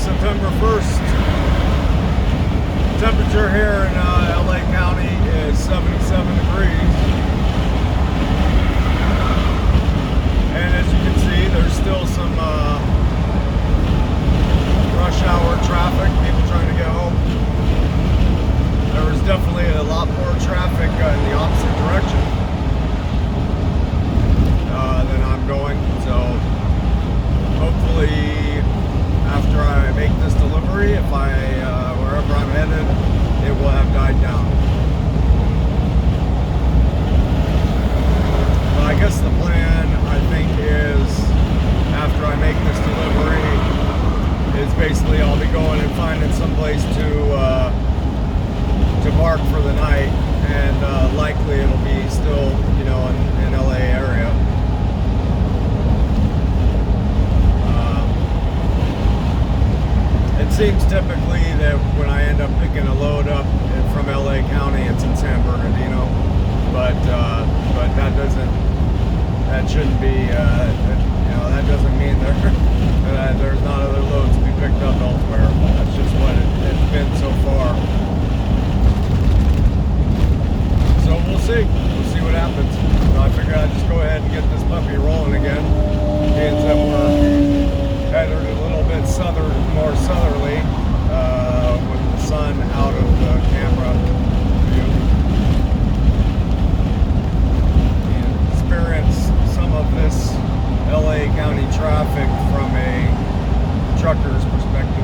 September 1st. Temperature here in LA County is 77 degrees. And as you can see, there's still some rush hour traffic, people trying to get home. There was definitely a lot more traffic in the opposite direction than I'm going. So hopefully after I make this delivery, if wherever I'm headed, it will have died down. But I guess the plan, I think, is after I make this delivery, is basically I'll be going and finding some place to park for the night, and likely it'll be still, in LA area. It seems typically that when I end up picking a load up from LA County, it's in San Bernardino, but that shouldn't be, that doesn't mean there's not other loads to be picked up elsewhere. That's just what it's been so far. So we'll see what happens. So I figured I'd just go ahead and get this puppy rolling again, being that we're headed a little bit more southerly, with the sun out of the camera view. And experience some of this LA County traffic from a trucker's perspective.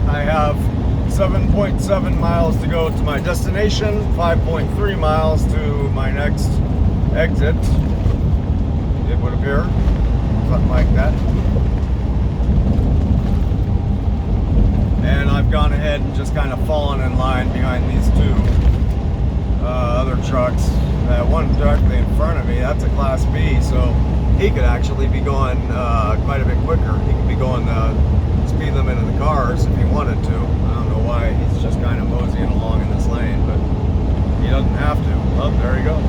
I have 7.7 miles to go to my destination, 5.3 miles to my next exit, it would appear, something like that. And I've gone ahead and just kind of fallen in line behind these two other trucks. That one directly in front of me, that's a Class B, so he could actually be going quite a bit quicker. He could be going speed limit of the cars if he wanted to. I don't know why he's just kind of moseying along in this lane, but he doesn't have to. Oh, there he goes.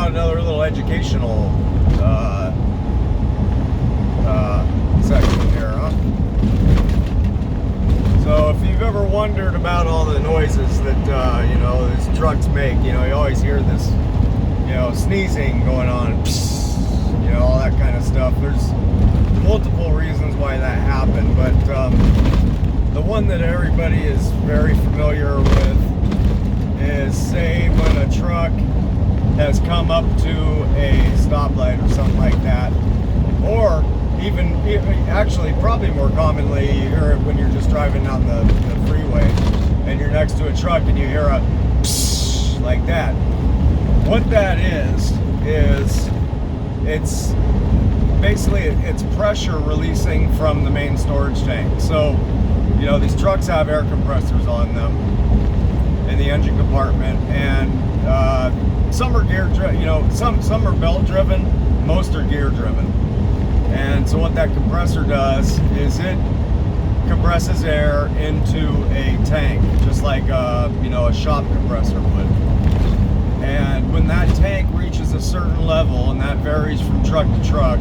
Another little educational section here, huh? So if you've ever wondered about all the noises that these trucks make, you always hear this, sneezing going on, all that kind of stuff. There's multiple reasons why that happened, but the one that everybody is very familiar with is, say when a truck has come up to a stoplight or something like that, or even actually probably more commonly you hear it when you're just driving down the freeway and you're next to a truck and you hear a psh like that. What that is it's basically it's pressure releasing from the main storage tank. So, you know, these trucks have air compressors on them in the engine compartment, and some are gear driven, you know, some are belt driven, most are gear driven. And so what that compressor does is it compresses air into a tank, just like you know, a shop compressor would. And when that tank reaches a certain level, and that varies from truck to truck,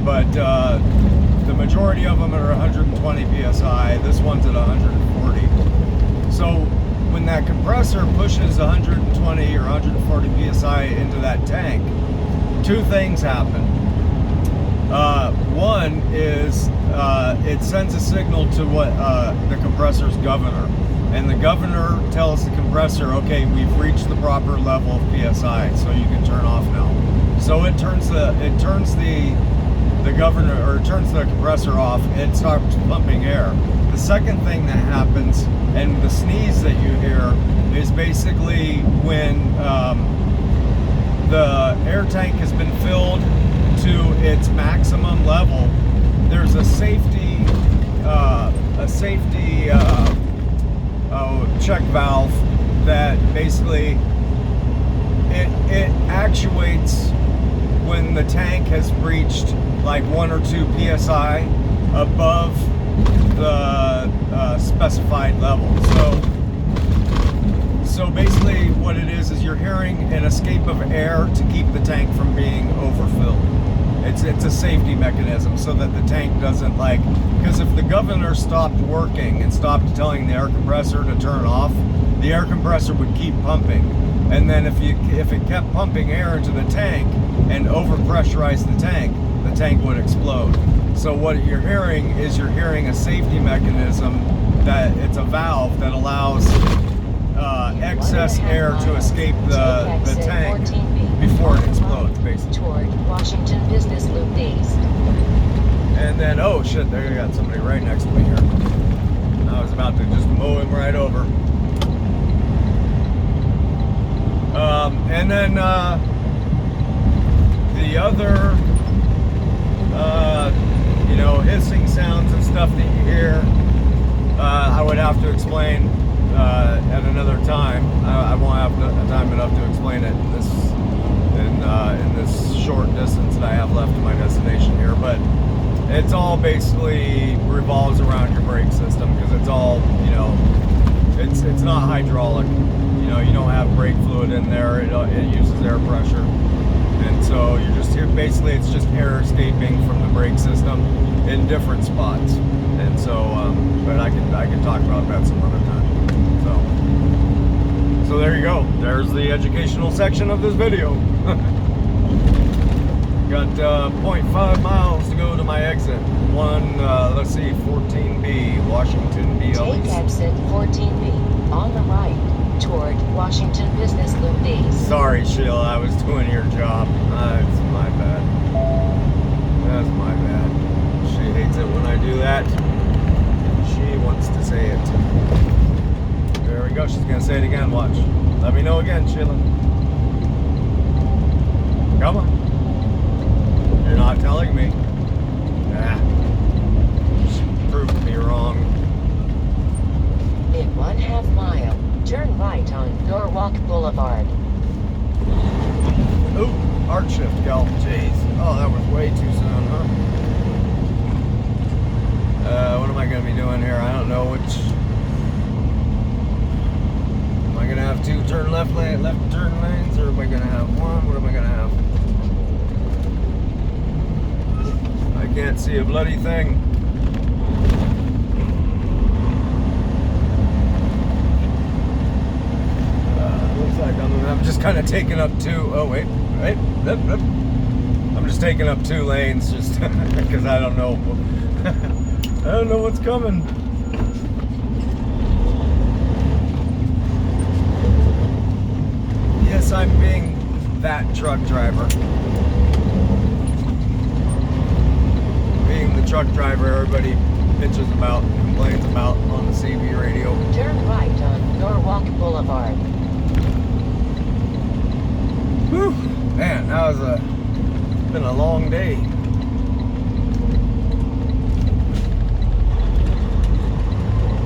but the majority of them are 120 psi. This one's at 140. So when that compressor pushes 120 or 140 psi into that tank, two things happen. One is it sends a signal to what the compressor's governor, and the governor tells the compressor, okay, we've reached the proper level of psi, so you can turn off now. So it turns the governor, or it turns the compressor off. It starts pumping air. The second thing that happens, and the sneeze that you hear, is basically when the air tank has been filled to its maximum level. There's a safety check valve that basically it actuates when the tank has reached like 1 or 2 psi above the specified level. So basically what it is you're hearing an escape of air to keep the tank from being overfilled. It's a safety mechanism so that the tank doesn't, like, because if the governor stopped working and stopped telling the air compressor to turn off, the air compressor would keep pumping. And then if it kept pumping air into the tank and overpressurized the tank would explode. So what you're hearing is a safety mechanism, that it's a valve that allows excess air to escape the tank before it explodes, basically. Toward Washington Business Loop East. And then, oh shit, there you got somebody right next to me here. I was about to just mow him right over. And then the other, you know, hissing sounds and stuff that you hear, I would have to explain at another time. I won't have time enough to explain it in this short distance that I have left to my destination here, but it's all basically revolves around your brake system, because it's all, you know, it's not hydraulic. You know, you don't have brake fluid in there. It uses air pressure, and so you're just here. Basically, it's just air escaping from the brake system in different spots. And so, but I can talk about that some other time. So there you go. There's the educational section of this video. Got 0.5 miles to go to my exit. Let's see, 14B, Washington B. Take exit 14B on the right toward Washington Business Loop East. Sorry, Sheila, I was doing your job. It's my bad. That's my bad. She hates it when I do that. She wants to say it. There we go. She's gonna say it again. Watch. Let me know again, Sheila. Come on. You're not telling me. Nah. She proved me wrong. In 1/2 mile, turn right on Norwalk Boulevard. Ooh, arc shift, gal. Jeez. Oh, that was way too soon, huh? What am I going to be doing here? I don't know which. Am I going to have 2 turn left turn lanes, or am I going to have 1? What am I going to have? I can't see a bloody thing. Looks like I'm just kind of taking up 2. Oh wait. I'm just taking up 2 lanes just because I don't know. I don't know what's coming. guess I'm being that truck driver. Being the truck driver everybody bitches about, complains about on the CB radio. Turn right on Norwalk Boulevard. Whew, man, that was been a long day.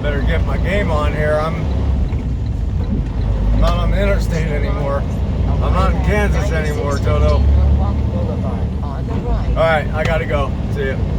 Better get my game on here. I'm not on the interstate anymore. I'm not in Kansas anymore, Toto. Norwalk Boulevard on the right. All right, I gotta go. See ya.